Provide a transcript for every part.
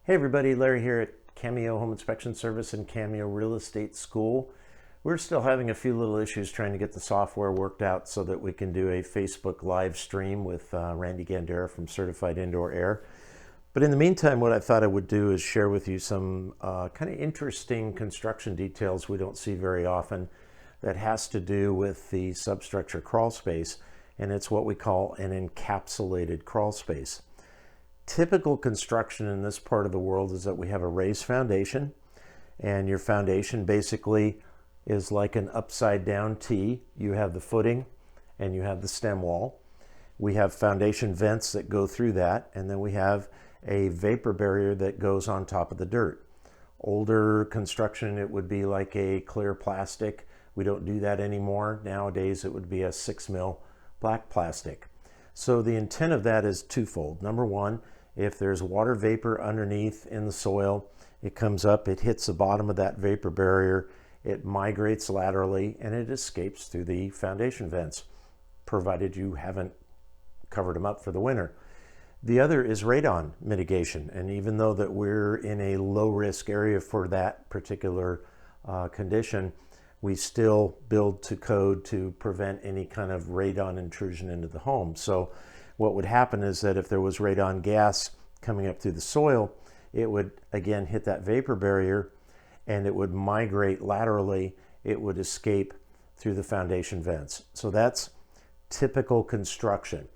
Hey everybody, Larry here at Cameo Home Inspection Service and Cameo Real Estate School. We're still having a few little issues trying to get the software worked out so that we can do a Facebook live stream with Randy Gandera from Certified Indoor Air. But in the meantime, what I thought I would do is share with you some kind of interesting construction details we don't see very often that has to do with the substructure crawl space, and it's what we call an encapsulated crawl space. Typical construction in this part of the world is that we have a raised foundation, and your foundation basically is like an upside down T. You have the footing and you have the stem wall. We have foundation vents that go through that, and then we have a vapor barrier that goes on top of the dirt. Older construction, it would be like a clear plastic. We don't do that anymore. Nowadays it would be a 6 mil black plastic. So the intent of that is twofold. Number one, if there's water vapor underneath in the soil, it comes up, it hits the bottom of that vapor barrier, it migrates laterally, and it escapes through the foundation vents, provided you haven't covered them up for the winter. The other is radon mitigation, and even though that we're in a low-risk area for that particular condition, we still build to code to prevent any kind of radon intrusion into the home. So what would happen is that if there was radon gas coming up through the soil, it would again hit that vapor barrier and it would migrate laterally. It would escape through the foundation vents. So that's typical construction.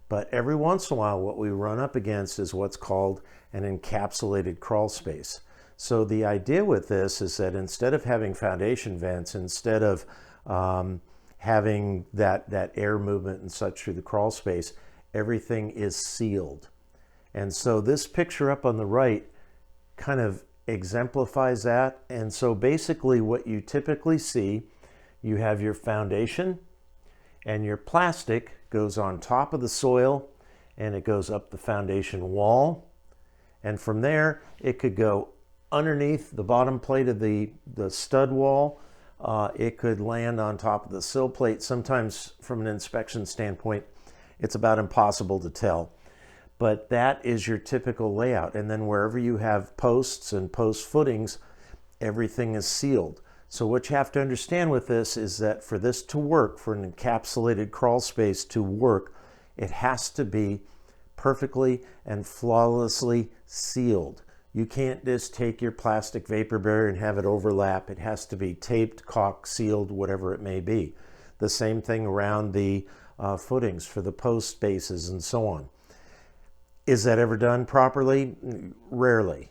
But every once in a while, what we run up against is what's called an encapsulated crawl space. So the idea with this is that instead of having foundation vents, instead of having that air movement and such through the crawl space, everything is sealed. And so this picture up on the right kind of exemplifies that. And so basically what you typically see, you have your foundation and your plastic goes on top of the soil and it goes up the foundation wall. And from there, it could go underneath the bottom plate of the stud wall. It could land on top of the sill plate. Sometimes from an inspection standpoint, it's about impossible to tell. But that is your typical layout. And then wherever you have posts and post footings, everything is sealed. So what you have to understand with this is that for this to work, for an encapsulated crawl space to work, it has to be perfectly and flawlessly sealed. You can't just take your plastic vapor barrier and have it overlap. It has to be taped, caulked, sealed, whatever it may be. The same thing around the footings for the post bases and so on. Is that ever done properly? Rarely.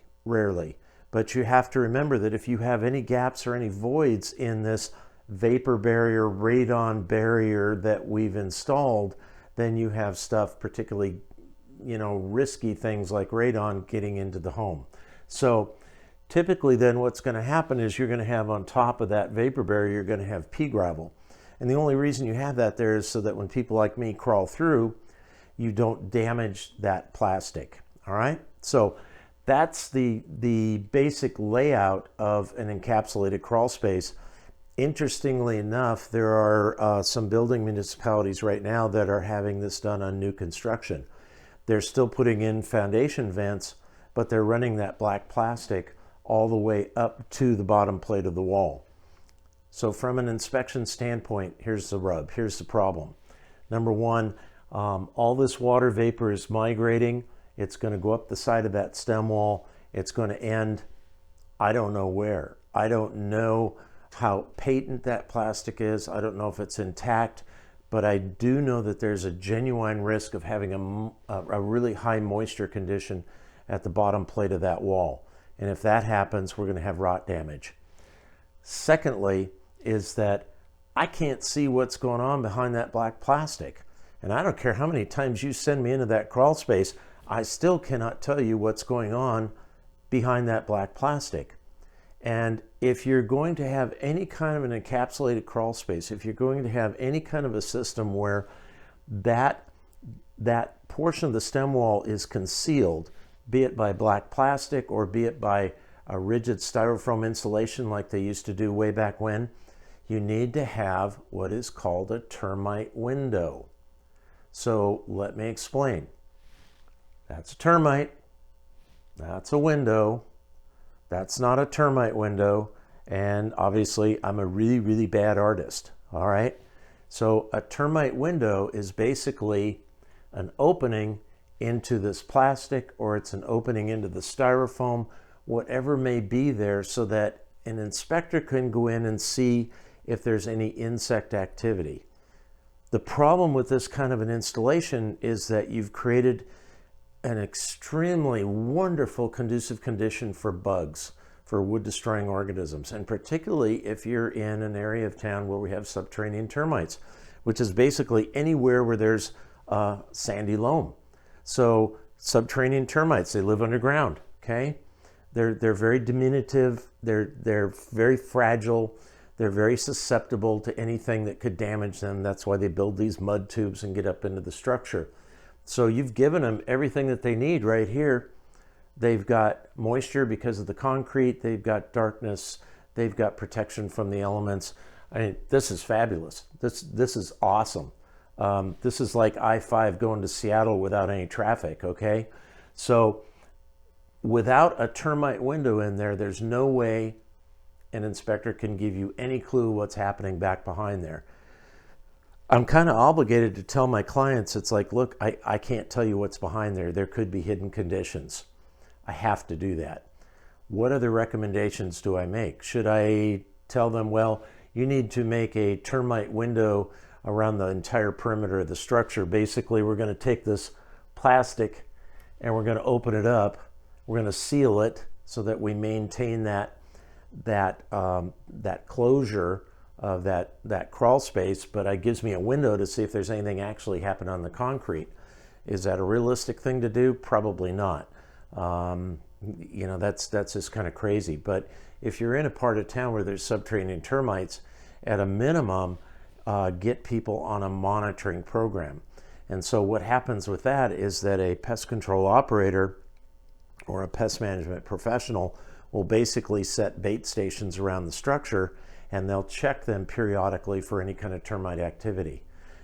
But you have to remember that if you have any gaps or any voids in this vapor barrier, radon barrier that we've installed, then you have stuff, particularly risky things like radon getting into the home. So typically then what's going to happen is you're going to have on top of that vapor barrier, you're going to have pea gravel. And the only reason you have that there is so that when people like me crawl through, you don't damage that plastic. All right. So that's the basic layout of an encapsulated crawl space. Interestingly enough, there are some building municipalities right now that are having this done on new construction. They're still putting in foundation vents, but they're running that black plastic all the way up to the bottom plate of the wall. So from an inspection standpoint, here's the rub, here's the problem. Number one, all this water vapor is migrating. It's going to go up the side of that stem wall. It's going to end, I don't know where. I don't know how patent that plastic is. I don't know if it's intact. But I do know that there's a genuine risk of having a really high moisture condition at the bottom plate of that wall. And if that happens, we're going to have rot damage. Secondly, is that I can't see what's going on behind that black plastic. And I don't care how many times you send me into that crawl space, I still cannot tell you what's going on behind that black plastic. And if you're going to have any kind of an encapsulated crawl space, if you're going to have any kind of a system where that portion of the stem wall is concealed, be it by black plastic or be it by a rigid styrofoam insulation like they used to do way back when, you need to have what is called a termite window. So let me explain. That's a termite. That's a window. That's not a termite window. And obviously I'm a really, really bad artist. All right. So a termite window is basically an opening into this plastic, or it's an opening into the styrofoam, whatever may be there, so that an inspector can go in and see if there's any insect activity. The problem with this kind of an installation is that you've created an extremely wonderful conducive condition for bugs, for wood destroying organisms, and particularly if you're in an area of town where we have subterranean termites, which is basically anywhere where there's sandy loam. So subterranean termites, they live underground, okay? They're very diminutive, they're very fragile, they're very susceptible to anything that could damage them. That's why they build these mud tubes and get up into the structure. So you've given them everything that they need right here. They've got moisture because of the concrete, they've got darkness, they've got protection from the elements. I mean, this is fabulous. This is awesome. This is like I-5 going to Seattle without any traffic, okay? So without a termite window in there, there's no way an inspector can give you any clue what's happening back behind there. I'm kind of obligated to tell my clients, it's like, look, I can't tell you what's behind there. There could be hidden conditions. I have to do that. What other recommendations do I make? Should I tell them, well, you need to make a termite window around the entire perimeter of the structure? Basically, we're going to take this plastic and we're going to open it up. We're going to seal it so that we maintain that closure of that crawl space, but it gives me a window to see if there's anything actually happened on the concrete. Is that a realistic thing to do? Probably not. You know, that's just kind of crazy. But if you're in a part of town where there's subterranean termites, at a minimum, get people on a monitoring program. And so what happens with that is that a pest control operator or a pest management professional will basically set bait stations around the structure, and they'll check them periodically for any kind of termite activity.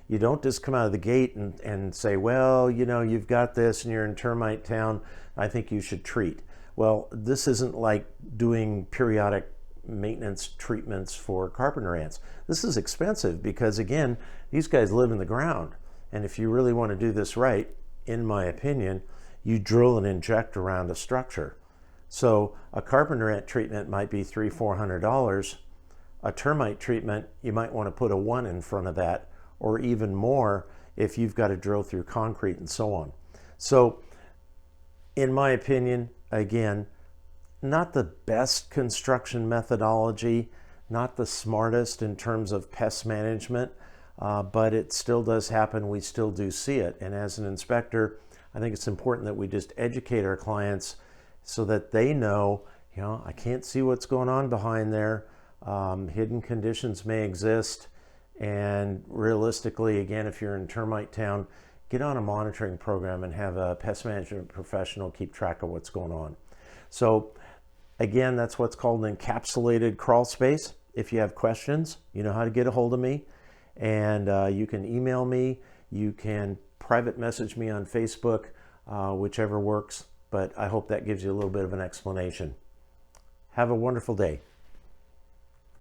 You don't just come out of the gate and say, well, you know, you've got this and you're in termite town, I think you should treat. Well, this isn't like doing periodic maintenance treatments for carpenter ants. This is expensive because, again, these guys live in the ground. And if you really want to do this right, in my opinion, you drill and inject around a structure. So a carpenter ant treatment might be $300–400. A termite treatment, you might want to put a 1 in front of that, or even more if you've got to drill through concrete and so on. So in my opinion, again, not the best construction methodology, not the smartest in terms of pest management, but it still does happen. We still do see it. And as an inspector, I think it's important that we just educate our clients so that they know, you know, I can't see what's going on behind there. Hidden conditions may exist. And realistically, again, if you're in termite town, get on a monitoring program and have a pest management professional keep track of what's going on. So again, that's what's called an encapsulated crawl space. If you have questions, you know how to get a hold of me, and you can email me, you can private message me on Facebook, whichever works, but I hope that gives you a little bit of an explanation. Have a wonderful day.